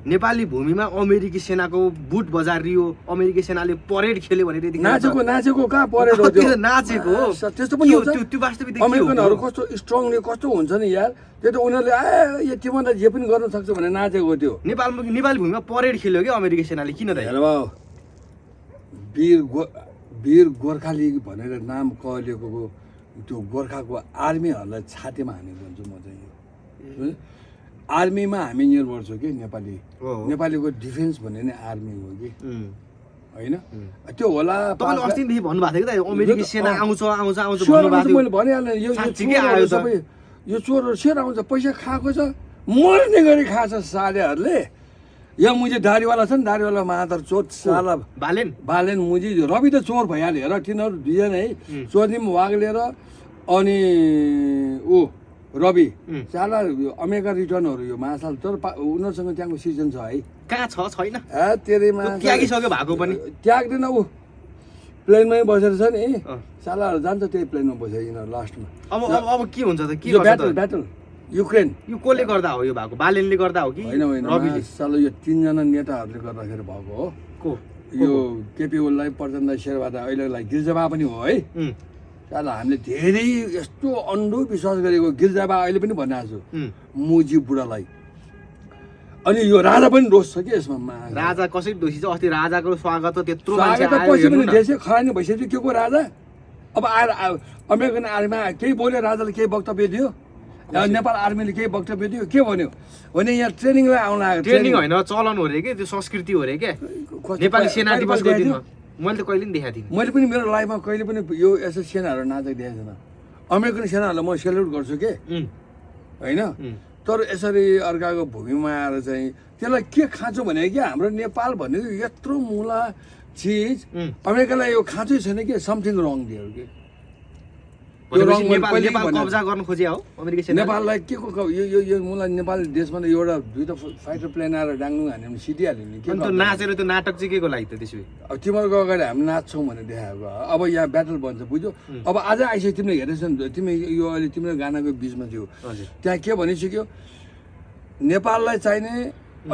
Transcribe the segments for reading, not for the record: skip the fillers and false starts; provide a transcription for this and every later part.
नेपाली भूमिमा अमेरिकी सेनाको बुट बजारियो, अमेरिकी सेनाले परेड खेल्यो भने त्यति नाचेको कहाँ परेड हो त्यो नाचेको हो त्यस्तो पनि हुन्छ त्यो वास्तविकता के हो अमेरिकनहरु कस्तो स्ट्रङली कस्तो हुन्छ नि यार त्यो त उनीहरुले यो तिमीलाई जे पनि गर्न सक्छ भने नाचेको त्यो नेपाली भूमिमा परेड खेल्यो के अमेरिकी सेनाले किन त हेर बाउ वीर गोर्खा लिग भनेर नाम कहलिएको त्यो गोर्खाको आर्मीहरूलाई छातीमा हानेको हुन्छु म चाहिँ आर्मीमा हामी निर्भर छौँ कि नेपालीको डिफेन्स भन्ने नै आर्मी हो कि होइन त्यो होला तपाईँले अस्तिदेखि भन्नुभएको थियो कि अमेरिकी सेना आउँछ भन्नुभएको मैले भनिहालेँ यो चोरहरू सेर आउँछ पैसा खाएको छ मर्ने गरी खाछ सालेहरूले यहाँ मुझे दारीवाला छ नि दारीवाला मादर चोर साला बालेन मुझे रवि त चोर भइहाल्यो हेर तिनीहरू दुईजना है चोरनिम वाग्लेर अनि ऊ रवि साला अमेरिका रिटर्नहरू यो महासाल तर उनीहरूसँग त्यहाँको सिजन छ है कहाँ छैन तेरेमा त्यागिसक्यो भएको पनि त्याग्दैन ऊ प्लेनमै बसेर छ नि सालाहरू जान्छ त्यही प्लेनमा बसेर यिनीहरू लास्टमा अब के हुन्छ त के ब्याटल युक्रेन यो कसले गर्दा हो यो भएको बालेनले गर्दा हो कि होइन सालो यो 3 जना नेताहरूले गर्दाखेरि भएको हो यो केपी ओलीलाई प्रचण्ड शेरबहादुर अहिलेलाई गिर्जाबा पनि हो है साला हामीले धेरै यस्तो अन्धो विश्वास गरेको गिर्जाबा अहिले पनि भनिरहेको छु मुजी बुढालाई अनि यो राजा पनि दोष छ कि यसमा राजा कसरी दोषी छ अस्ति राजाको स्वागत त्यत्रो पछि पनि देशै खरानी भइसक्यो के को राजा अब आएर अमेरिकन आर्मीमा केही बोल्यो राजाले केही वक्तव्य दियो नेपाल आर्मीले केही वक्तव्य दियो के भन्यो भने यहाँ ट्रेनिङलाई आउन आएको ट्रेनिङ होइन चलन हो रे के त्यो संस्कृति हो रे के नेपाली सेना दिवसको दिनमा मैले त कहिले पनि देखाएको थिइनँ मैले पनि मेरो लाइफमा कहिले पनि यो यसो सेनाहरू नाचेको देखेको छैन अमेरिकन सेनाहरूलाई म सेल्युट गर्छु के होइन तर यसरी अर्काको भूमिमा आएर चाहिँ त्यसलाई के खाँचो भने कि हाम्रो नेपाल भनेको यत्रो मुला चिज अमेरिकालाई यो खाँचै छैन कि समथिङ रङ दियो कि कब्जा गर्न खोजे हो अमेरिकी सेना नेपाललाई के को यो मुला नेपाल देशमा त एउटा दुईटा फाइटर प्लेन आएर डाङ्गु हान्यो भने सिटिहाल्यो नि के नाचेर त्यो नाटक चाहिँ के को लागि त त्यसो अब तिमीहरूको अगाडि हामी नाच्छौँ भनेर देखाएको अब यहाँ ब्याटल भन्छ बुझ्यो अब आज आइसक्यो तिमीले हेरेछ नि तिमी यो अहिले तिम्रो गानाको बिचमा थियो त्यहाँ के भनिसक्यो नेपाललाई चाहिने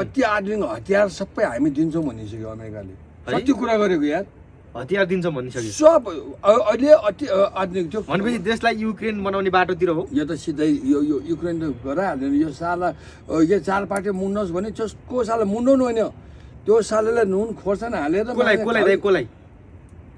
अति आधुनिक हतियार सबै हामी दिन्छौँ भनिसक्यो अमेरिकाले कति कुरा गरेको यार हतियार दिन्छौँ भनिसक्यो सब अहिले अति आधुनिक थियो भनेपछि देशलाई युक्रेन बनाउने बाटोतिर हो यो त सिधै यो युक्रेन त गराइहाल्दैन यो साला यो चार पार्टी मुन्नोस् भने जसको साला मुन्डाउनु होइन त्यो सालेलाई नुन खोर्सानी हालेर कोलाई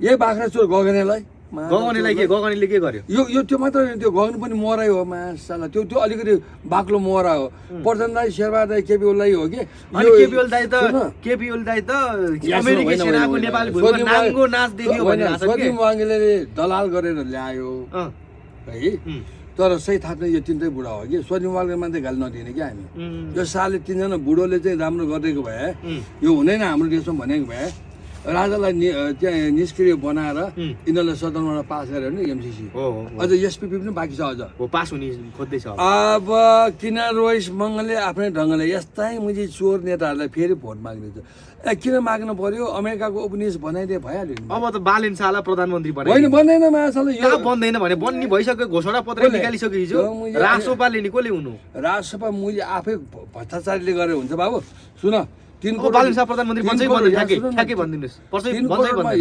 यही बाख्रा चोर गगनेलाई गगनेले के गर्यो यो त्यो मात्र त्यो गगन पनि मरायो हो मासाला त्यो अलिकति बाक्लो मरा हो प्रचण्ड दाइ शेरबहादुर दाइ केपी ओली हो कि केपी ओली दाइ त अमेरिकी सेनाको नेपाली भूमिमा नाङ्गो नाच देख्यो भनेर स्वदिम वाङ्गेले दलाल गरेर ल्यायो है तर सही थाहा यो तिनटै बुढा हो कि स्वदिम वाङ्गेले मात्रै गाली नदिने क्या हामी यो सालले 3 जना बुढोले चाहिँ राम्रो गरिदिएको भए यो हुँदैन हाम्रो देशमा भनेको भए राजालाई त्यहाँ निष्क्रिय बनाएर यिनीहरूलाई सदनमा पास गर्यो भने एमसिसी अझ एसपिपी पनि बाँकी छ अझ पास हुने खोज्दैछ अब किन रोइस मङ्गलले आफ्नै ढङ्गले यस्तै मुझे चोर नेताहरूलाई फेरि भोट माग्दैछ किन माग्नु पर्यो अमेरिकाको उपनिवेश बनाइदिए भइहाल्यो अब त बालेन साला प्रधानमन्त्री होइन बन्दैन मासाले यो बन्दैन भने बन्ने भइसक्यो घोषणा पत्र निकालिसक्यो हिजो राष्ट्रसभाले नि कसले हुनु राष्ट्रसभा मुझे आफै भ्रष्टाचारीले गरेर हुन्छ बाबु सुन 3 प्रधानमन्त्री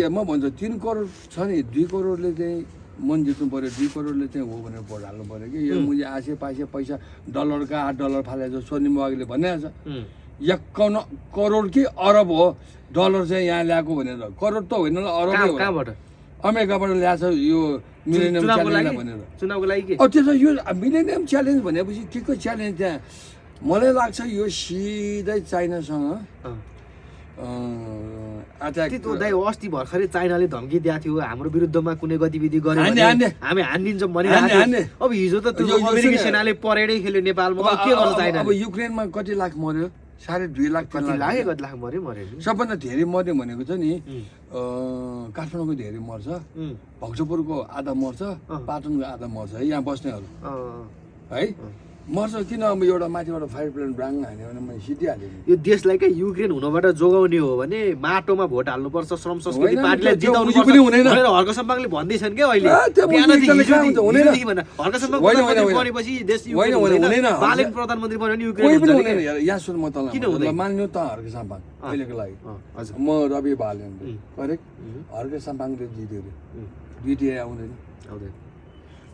म भन्छु 3 करोड छ नि 2 करोडले चाहिँ मन जित्नु पर्यो 2 करोडले चाहिँ हो भनेर भोट हाल्नु पर्यो कि यो मुझे आसे पासे पैसा डलरका $8 फालेको स्वनिम वागले भनिरहेको छ 51 करोड कि अरब हो डलर चाहिँ यहाँ ल्याएको भनेर करोड त होइन अरब कहाँबाट अमेरिकाबाट ल्याएको यो मिलेनियम च्यालेन्ज भनेर चुनावको लागि के त्यसो यो मिलेनियम च्यालेन्ज भनेपछि के को च्यालेन्ज त्यहाँ मलाई लाग्छ यो सिधै चाइनासँग अस्ति भर्खरै चाइनाले धम्की दिएको थियो हाम्रो विरुद्धमा कुनै गतिविधि गर्यो हामी हानिदिन्छौँ भनिरहेको अब हिजो त त्यो अमेरिकी सेनाले परेडै खेल्यो नेपालमा के गर्छ चाइना अब युक्रेनमा कति लाख मर्यो 2.5 लाख कति लाख मर्यो सबभन्दा धेरै मर्यो भनेको छ नि काठमाडौँको धेरै मर्छ भक्तपुरको आधा मर्छ पाटनको आधा मर्छ है यहाँ बस्नेहरू है मर्छ किन अब एउटा माथिबाट फायर प्लेन ब्राङ हान्यो भने मैले सिधिहालेँ नि। यो देशलाई क्या युक्रेन हुनबाट जोगाउने हो भने माटोमा भोट हाल्नुपर्छ, श्रम संस्कृति होइन, पार्टीलाई त्यो जिताउनु उही पनि हुँदैन। भनेर हर्क सम्पाङले भन्दैछन् क्या अहिले। त्यो बिहानदेखि मुजी कहाँ हुन्छ? हुँदैन। हिजोदेखि भनेर हर्क सम्पाङ होइन, होइन, प्रधानमन्त्री होइन। बनेपछि देश होइन, युक्रेन होइन, हुँदैन। हुँदैन। बालेन प्रधानमन्त्री बन्यो भने युक्रेन कोही हुन्छ पनि अरे हुँदैन क्या। यार। यहाँ सुन म तँलाई किन भन्छु। हुँदैन? ल मान्यो त हर्क साम्पाङ अहिलेको लागि हजुर। म रवि बालेन करेक्ट हर्क साम्पाङले जित्यो अरे दुईटिया आउँदैन आउँदैन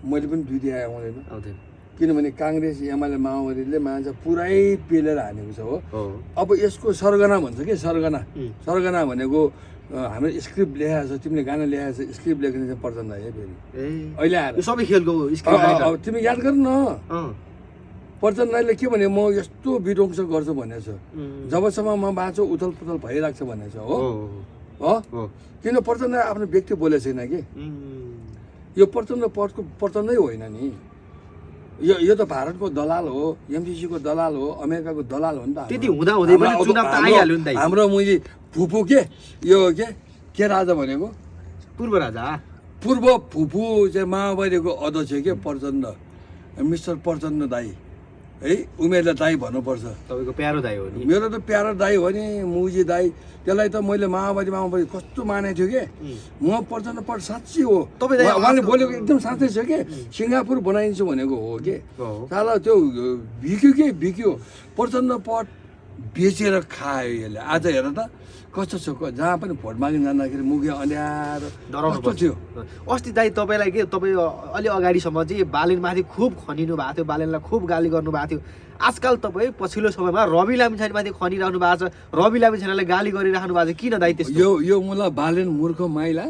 मैले पनि दुईटिया आउँदैन आउँदैन। किनभने काङ्ग्रेस एमाले माओवादीले मान्छे पुरै पेलेर हानेको छ हो। हो अब यसको सरगना भन्छ कि सरगना सरगना भनेको हाम्रो स्क्रिप्ट लेखाएको छ तिमीले गाना लेखाएको छ स्क्रिप्ट लेख्ने चाहिँ प्रचण्ड है फेरि ए अहिले आएर यो सबै खेलको स्क्रिप्ट अब तिमी याद गर न प्रचण्ड राईले के भने म यस्तो विध्वंस गर्छु भनेको छ जबसम्म म बाँचो उथल पुथल भइरहेको छ भनेको छ हो हो किन प्रचण्ड राई आफ्नो व्यक्ति बोलेको छैन कि यो प्रचण्ड पदको प्रचण्डै होइन नि यो त भारतको दलाल हो एमसिसीको दलाल हो अमेरिकाको दलाल हो नि त त्यति हुँदा हुँदै पनि चुनाव त आइहाल्यो नि त। हाम्रो मुजी फुपू यो के राजा भनेको पूर्व राजा पूर्व फुपू चाहिँ माओवादीको अध्यक्ष के प्रचण्ड मिस्टर प्रचण्ड दाई है उमेरलाई दाई भन्नुपर्छ तपाईँको प्यारो दाइ हो नि। मेरो त प्यारो दाई हो नि मुजी दाई त्यसलाई त मैले माओवादी कस्तो मानेको थियो कि म प्रचण्ड पद साँच्ची हो उहाँले बोलेको एकदम साँच्चै छ कि सिङ्गापुर बनाइदिन्छु भनेको हो कि साला त्यो बिक्यो प्रचण्ड पद बेचेर खायो यसले आज हेर त कस्तो छ जहाँ पनि भोट माग्न जाँदाखेरि मुखी अँध्यारो कस्तो थियो। अस्ति दाइ तपाईँलाई के तपाईँ अलि अगाडिसम्म चाहिँ बालेनमाथि खुब खनिनु भएको थियो, बालेनलाई खुब गाली गर्नु भएको थियो। आजकल तपाईँ पछिल्लो समयमा रवि लामिछानेमाथि खनिराख्नु भएको छ, रवि लामिछानेलाई गाली गरिराख्नु भएको छ, किन दाइ त्यस्तो? यो मुला बालेन मूर्ख माइला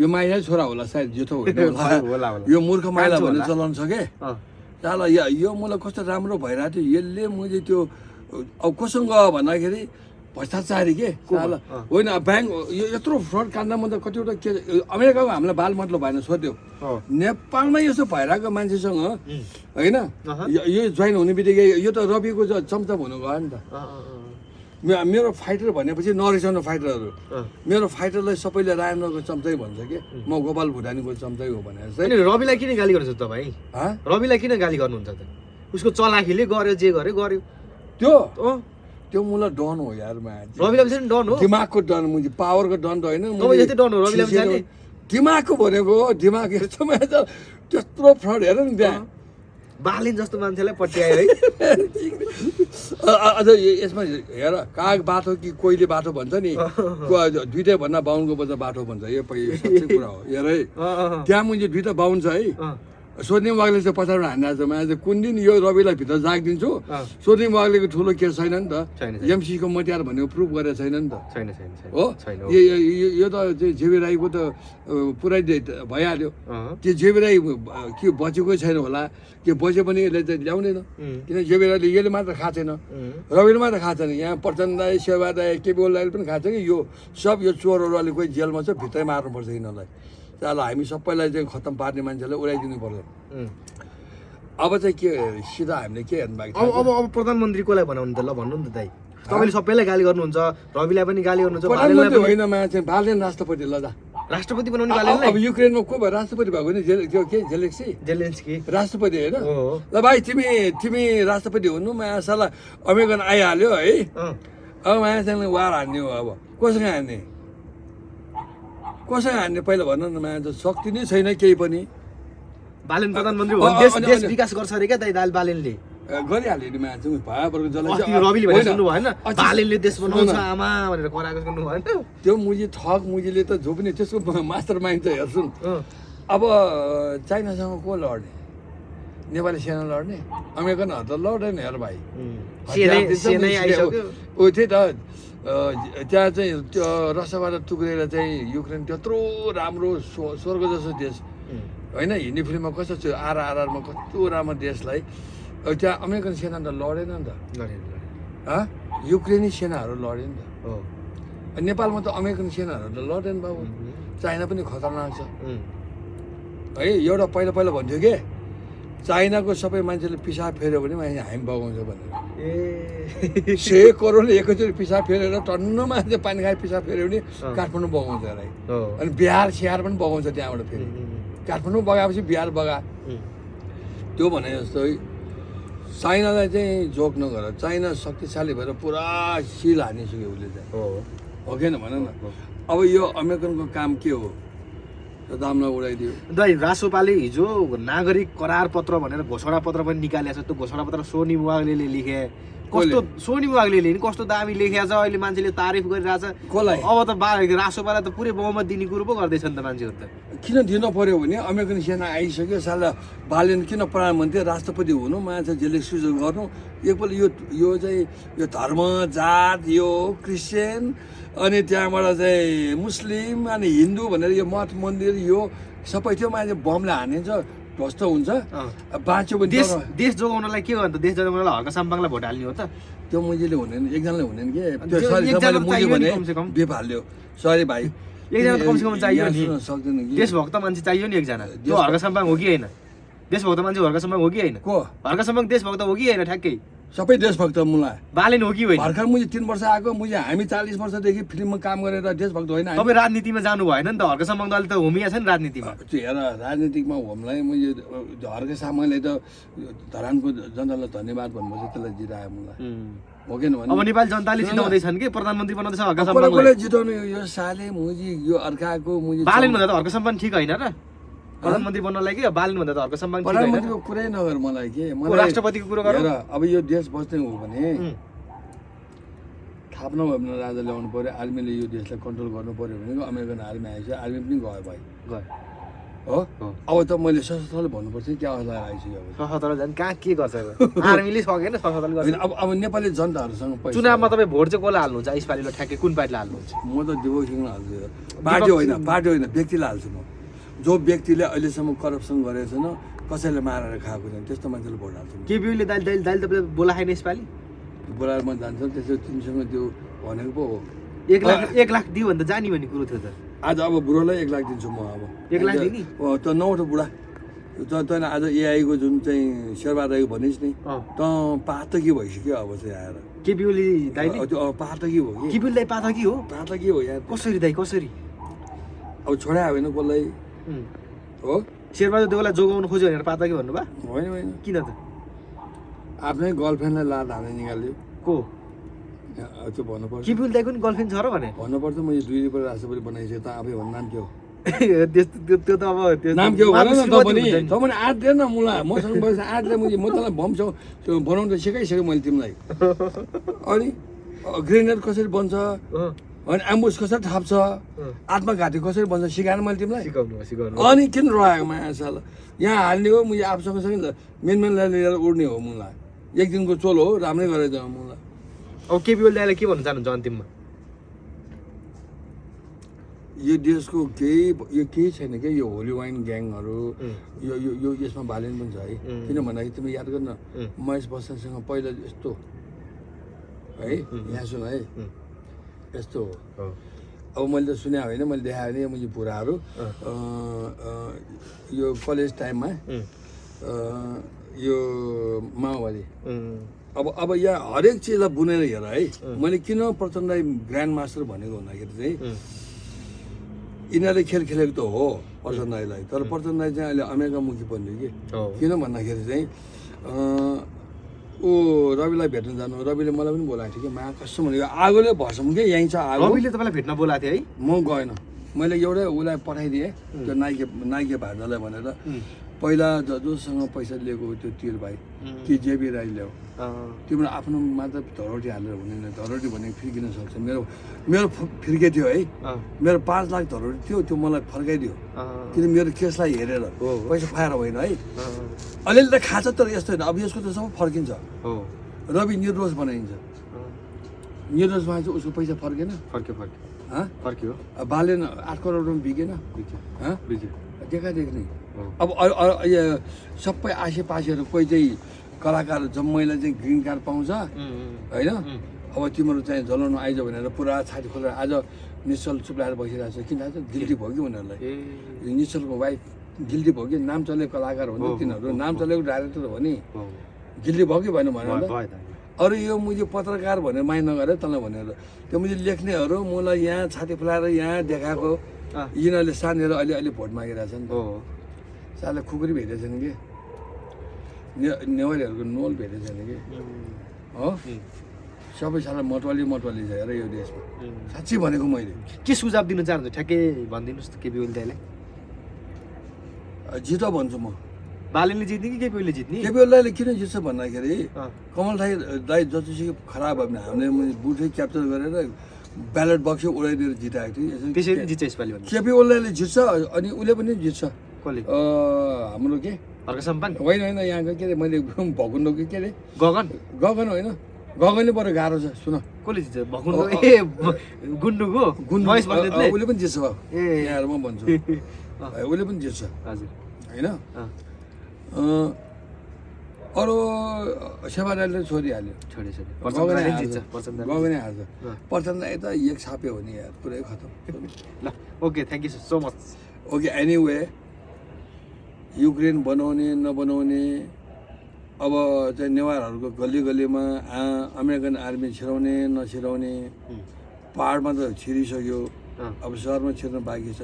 यो माइला छोरा होला सायद जेठो होइन यो मूर्ख माइला भन्ने चलन छ के चाल यो मलाई कस्तो राम्रो भइरहेको थियो यसले मैले त्यो अब कोसँग भन्दाखेरि भ्रष्टाचारी के होइन ब्याङ्क यो यत्रो फ्रड काण्डमा त कतिवटा के अमेरिकाको हामीलाई बाल मतलब भएन सोध्यो नेपालमा यस्तो भइरहेको मान्छेसँग होइन यो जोइन हुने बित्तिकै यो त रविको चम्चा हुनु गयो नि त। मेरो फाइटर भनेपछि नरिसाउनु फाइटरहरू मेरो फाइटरलाई सबैले रायनगरको चम्चै भन्छ कि म गोपाल भुटानीको चम्चै हो भनेर चाहिँ रविलाई किन गाली गर्नुहुन्छ तपाईँ? रविलाई किन गाली गर्नुहुन्छ त? उसको चलाखीले गर्यो जे गर्यो त्यो मलाई डन हो यार रवि लामिछाने डन हो दिमागको डन मुझे पावरको डन त होइन रवि लामिछाने दिमागको भनेको दिमाग यस्तो त्यत्रो फ्रड हेर नि त्यहाँ बालेन जस्तो मान्छेलाई पट्यायो है। अझ यसमा हेर काग बाटो कि कोइले बाटो भन्छ नि दुइटै भन्दा बाहुनको बजा बाटो भन्छ यो सच्चै कुरा हो हेर है त्यहाँ मुझे दुइटा बाहुन छ है सोध्ने वाग्ले चाहिँ पछाडि हान्दा छ मैले कुन दिन यो रविलाई भित्र जागिदिन्छु सोध्ने वाग्लेको ठुलो केस छैन नि त एमसीको मटियार भनेको प्रुफ गरेर छैन नि त हो यो त जेबी राईको त पुरै भइहाल्यो त्यो जेबी राई के बचेकै छैन होला के बचे पनि यसले चाहिँ ल्याउँदैन किन जेबी राईले यसले मात्र खाएको छैन रविले मात्र खाएको छैन यहाँ प्रचण्ड राई सेवा राई केपी ओलीले पनि खाएको छ कि यो सब यो चोरहरू अहिले कोही जेलमा छ भित्रै मार्नुपर्छ यिनीहरूलाई ल हामी सबैलाई चाहिँ खत्तम पार्ने मान्छेलाई उडाइदिनु पर्छ। अब चाहिँ के सिधा हामीले के हेर्नु बाँकी अब प्रधानमन्त्री कसलाई बनाउनु त ल भन्नु नि त दाइ? तपाईँले सबैलाई गाली गर्नुहुन्छ, रविलाई पनि गाली गर्नुहुन्छ। प्रधानमन्त्री होइन मान्छे बालेन राष्ट्रपति ल राष्ट्रपति बनाउने बालेनलाई अब युक्रेनमा को भयो राष्ट्रपति भएको नि त्यो के जेलेन्स्की राष्ट्रपति होइन ल भाइ तिमी राष्ट्रपति हुनु मायासाला अमेरिकन आइहाल्यो है अब मायासँग वार हान्ने हो अब कोसँग हान्ने पहिला भन न माया शक्ति नै छैन केही पनि। बालेन प्रधानमन्त्री हो देश विकास गर्छ अरे क्या दाइ बालेनले गरिहाल्यो नि मान्छे भएपरको रविले भन्नु भएन बालेनले देश बनाउँछ आमा भनेर कराएको गर्नु भएन त्यो मुजी ठग मुजीले त जो पनि त्यसको मास्टर माइन्ड त हेर्छन्। अब चाइनासँग को लड्ने नेपाली सेना लड्ने अमेरिकनहरू त लड्दैन हेर भाइ ओ त्यही त त्यहाँ चाहिँ त्यो रसियाबाट टुक्रेर चाहिँ युक्रेन त्यत्रो राम्रो स्वर्ग जस्तो देश होइन हिन्दी फिल्ममा कस्तो छ आरआरमा कस्तो राम्रो देशलाई त्यहाँ अमेरिकन सेना त लडेन नि त युक्रेनी सेनाहरू लड्यो नि त नेपालमा त अमेरिकन सेनाहरू त लडेन बाबु चाइना पनि खतरनाक छ है एउटा पहिला भन्थ्यो के चाइनाको सबै मान्छेले पिसाब फेर्यो भने हामी बगाउँछ भनेर 100 करोडले एकैचोटि पिसाब फेरेर टन्न मान्छे पानी खाए पिसाब फेर्यो भने काठमाडौँ बगाउँछ अरे अनि बिहार सिहार पनि बगाउँछ त्यहाँबाट फेरि काठमाडौँ बगाएपछि बिहार बगा त्यो भने जस्तै चाइनालाई चाहिँ जोक नगर, चाइना शक्तिशाली भएर पुरा सिल हानिसक्यो उसले चाहिँ, हो कि भन न। अब यो अमेरिकनको काम के हो, दामलाई उडाइदियो। दाइ रासोपाले हिजो नागरिक करार पत्र भनेर घोषणा पत्र पनि निकालेको छ। त्यो घोषणा पत्र सोनी मुवागले लेखे, कस्तो सोनी मुवागले नि कस्तो दामी लेखेको छ, अहिले मान्छेले तारिफ गरिरहेछ। अब त रासोपालाई त पुरै बहुमत दिने कुरो पो गर्दैछ नि त मान्छेहरू त। किन दिन पर्यो भने अमेरिकन सेना आइसक्यो, साला बालेन किन प्रधानमन्त्री राष्ट्रपति हुनु, मान्छे जेल सुजु गर्नु। एकपल्ट यो चाहिँ यो धर्म जात यो क्रिस्चियन अनि त्यहाँबाट चाहिँ मुस्लिम अनि हिन्दू भनेर यो मठ मन्दिर यो सबै थियो मान्छे बमले हानिन्छ, ध्वस्त हुन्छ। बाँच्यो भने देश जोगाउनलाई के गर्नु त? देश जोगाउनलाई हर्क साम्पाङलाई भोट हाल्ने हो त? त्यो मुजीले हुँदैन, एकजनाले हुँदैन कि त्यो। सरी तपाईँले मुजी भने बेप हाल्यो, सरी भाइ। एकजना त कमसेकम चाहियो नि, सक्दैन कि देशभक्त मान्छे चाहियो नि एकजना। त्यो हर्क साम्पाङ हो कि होइन? देशभक्त मान्छे हर्क साम्पाङ हो कि होइन? को हर्क साम्पाङ देशभक्त हो कि होइन? ठ्याक्कै सबै देशभक्त मुला बालेन हो कि होइन? भर्खर मुझे 3 वर्ष आएको, मुझे हामी 40 वर्षदेखि फिल्ममा काम गरेर देशभक्त होइन। तपाईँ राजनीतिमा जानु भएन नि त? हर्क साम्पाङ त अहिले त होमिया छ नि राजनीतिमा। त्यो हेर राजनीतिकमा होमलाई मुझे हर्क साम्पाङले त धरानको जनतालाई धन्यवाद भन्नुपर्छ, त्यसलाई जितायो मलाई, हो कि अब नेपाली जनताले जिताउँदैछन् कि प्रधानमन्त्री बनाउँदैछ हर्क कसले साम्पाङलाई। जिताउनु यो साले मुजी यो अर्काको मुजी बालेन भन्दा त हर्क साम्पाङ ठिक होइन र? प्रधानमन्त्री बन्नलाई कि बालेन भन्दा त हर्क साम्पाङ ठिक होइन? प्रधानमन्त्रीको कुरै नगर मलाई के, मलाई राष्ट्रपतिको कुरो गरौँ। अब यो देश बस्ने हो भने थाप्न भयो भने राजा ल्याउनु पर्यो, आर्मीले यो देशलाई कन्ट्रोल गर्नु पर्यो भने अमेरिकन आर्मी आएछ, आर्मी पनि गयो भाइ, हो। अब त मैले सशस्त्रले भन्नुपर्छ क्या अवस्था आइसक्यो। सशस्त्र झन् कहाँ के गर्छ आर्मीले सकेन सशस्त्रले गर्छ। अब नेपाली जनताहरूसँग पैसा चुनावमा तपाईँ भोट चाहिँ कसलाई हाल्नुहुन्छ यसपालि? ठ्याक्कै कुन पार्टीलाई हाल्नुहुन्छ? म त दिवक सिंहलाई हाल्छु, पार्टी होइन व्यक्तिलाई हाल्छु म। जो व्यक्तिले अहिलेसम्म करप्सन गरेको छैन, कसैले मारेर खाएको छैन, त्यस्तो मान्छेले भोट हाल्छु। केपी ओलीले दाइल तपाईँ बोलाएन यसपालि? बोलाएर म जान्छ, त्यसो तिमीसँग त्यो भनेको पो हो। 1 लाख दियो भने त जाने भन्ने कुरो थियो त। आज अब बुढोलाई 1 लाख दिन्छु म। अब 1 लाख दिने त नउठ बुढा, तैँले आज एआईको जुन चाहिँ शेरबहादुर राईको भनिस् नि, त पातकी भइसक्यो अब चाहिँ आएर। केपी ओली दाइले त्यो पातकी हो कि? केपी ओली दाइ पातकी हो? पातकी हो यार। कसरी दाइ कसरी? अब छोडा होइन कसलाई, हो। शेरबहादुर देउवालाई जोगाउनु खोज्यो भनेर पातकी भन्नुभयो? होइन किन त? आफ्नै गर्लफ्रेन्डलाई लात हाने निकाल्यो को? त्यो भन्नुपर्छ। केपी ओली दाइको नि गर्लफ्रेन्ड छ र भने भन्नुपर्छ। मैले 2 रुपियाँ राष्ट्रपति बनाइसकेँ, त आफै भन्नु नाम के हो? त्यो त अब त्यो नाम के हो भन न त पनि आँट दिएन न मुला, मसँग बसेर आँट दिए म तँलाई भम्छौ, त्यो बनाउनु त सिकाइसकेँ मैले तिमीलाई। अनि ग्रेनेड कसरी बन्छ, अनि एम्बुस कसरी थाप्छ, आत्मघाती कसरी बन्छ सिकाएन मैले तिमीलाई? सिकाउनु। अनि किन रह्यो माछाल यहाँ हाल्ने हो, मैले आफूसँग मेनमेनलाई लिएर उड्ने हो मुला। एक दिनको चोल हो, राम्रै गरेर जाउँ मुला। अब केपी ओली दाइलाई के भन्न चाहनुहुन्छ अन्तिममा? यो देशको केही छैन क्या, यो होली वाइन ग्याङहरू यो यो यो यसमा बालेन पनि छ है। किन भन्दाखेरि तिमी याद गर्न महेश बस्नेतसँग पहिला यस्तो है, यहाँ सुन है, यस्तो हो। अब मैले त सुने होइन, मैले देखाएँ होइन, मैले बुढाहरू यो कलेज टाइममा यो माओवादी अब यहाँ हरेक चिजलाई बुनेर हेर है। मैले किन प्रचण्डलाई ग्रान्ड मास्टर भनेको भन्दाखेरि चाहिँ यिनीहरूले खेल खेलेको त हो प्रचण्ड राईलाई, तर प्रचण्ड राई चाहिँ अहिले अमेरिकामुखी बन्यो कि। किन भन्दाखेरि चाहिँ ऊ रविलाई भेट्न जानु, रविले मलाई पनि बोलाएको थियो कि, मा कसम भनेको आगोले भर्छौँ कि यहीँ छ आगो। रविले तपाईँलाई भेट्न बोलाएको थियो है? म गएन, मैले एउटै उसलाई पठाइदिएँ त्यो नाइके भान्जालाई भनेर। पहिला जोसँग पैसा लिएको त्यो तिर भाइ कि जेबी राई ल्याऊ, तिम्रो आफ्नो मात्र धरोटी हालेर हुँदैन, धरोटी भनेको फिर्किन सक्छ। मेरो फिर्के थियो है, मेरो 5 लाख धरोटी थियो, त्यो मलाई फर्काइदियो। किन मेरो केसलाई हेरेर पैसा खुवाएर होइन है, अलिअलि त खान्छ तर यस्तो होइन। अब यसको त सबै फर्किन्छ, रवि निर्दोष बनाइन्छ, निर्दोष भए चाहिँ उसको पैसा फर्केन, फर्क्यो। बालेन 8 करोडमा बिकेन, देखा देख्ने। अब सबै आसेपासेहरू कोही चाहिँ कलाकार जम्मैलाई चाहिँ ग्रिन कार्ड पाउँछ होइन। अब तिम्रो चाहिँ जलाउनु आइज भनेर पुरा छाती खोलेर आज निश्चल चुप्लाएर बसिरहेको छ। किन थाहा छ? गिल्टी भयो कि उनीहरूलाई, निश्चलको वाइफ गिल्टी भयो कि। नाम चलेको कलाकार हो नि तिनीहरू, नाम चलेको डाइरेक्टर हो नि, गिल्टी भयो कि भएन भनेर। अरू यो मुझे पत्रकार भनेर माइ नगरे तँलाई भनेर त्यो मुझे लेख्नेहरू मलाई यहाँ छाती फुलाएर यहाँ देखाएको यिनीहरूले सानेर अहिले भोट मागिरहेछ नि त। साले खुकुरी भेटेछन् कि नेवारीहरूको नोल भेटेको छैन कि हो सबै साला मतवाली छ हेर यो देशमा साँच्चै भनेको मैले के सुझाव दिन चाहनुहुन्छ ठ्याक्कै भनिदिनुहोस् त केपी ओली दाइलाई जित भन्छु म बालेनले जित्ने कि केपी ओलीले जित्ने केपी ओलीले किन जित्छ भन्दाखेरि कमल दाई जतिसुकै खराब भयो भने हामीले बुथै क्याप्चर गरेर ब्यालेट बक्सै उडाइदिएर जिताएको थिएँ त्यसरी जित्छ यसपालि भन्नु केपी ओलीले जित्छ अनि उसले पनि जित्छ कसले हाम्रो के हर्क सम्पान होइन यहाँको के अरे मैले भकुन्डो के अरे गगन होइन गगनै बरु गाह्रो छ सुन कसले जित्छ भकुन्डो ए गुन्डुको महेश बस्नेतले उसले पनि जित्छ भाउ ए यहाँ म भन्छु उसले पनि जित्छ हजुर होइन अरू सेवा राईले छोडिहाल्यो गगनै हाल्छ प्रचण्ड यता एक छाप्यो भने यार पुरै खतम ल okay thank you so much okay anyway Ukraine बनाउने नबनाउने अब चाहिँ नेवारहरूको गल्ली गल्लीमा अमेरिकन आर्मी छिराउने नछिराउने पाहाडमा त छिरिसक्यो अब सहरमा छिर्न बाँकी छ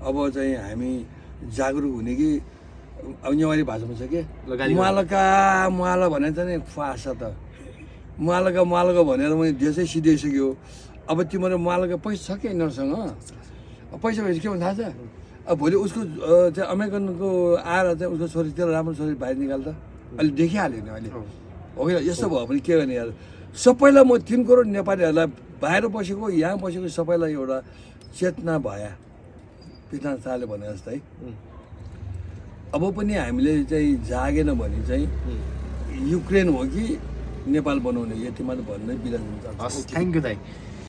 अब चाहिँ हामी जागरुक हुने कि अब नेवारी भाषामा छ के मुहालका भने त नि फास छ त मुहालका भनेर मैले देशै सिधाइसक्यो अब तिम्रो मुहालका पैसा छ कि यिनीहरूसँग पैसा भएपछि के भन्छ थाहा छ अब भोलि उसको चाहिँ अमेरिकनको आएर चाहिँ उसको छोरी तेरो राम्रो छोरी बाहिर निकाल्दा अहिले देखिहाल्यो नि अहिले हो कि यस्तो भयो भने के गर्ने यार सबैलाई म 3 करोड नेपालीहरूलाई बाहिर बसेको यहाँ बसेको सबैलाई एउटा चेतना भए पितान शाहले भने जस्तै अब पनि हामीले चाहिँ जागेन भने चाहिँ युक्रेन हो कि नेपाल बनाउने यति मात्र भन्दै बिदा हुन्छ थ्याङ्क यू दाइ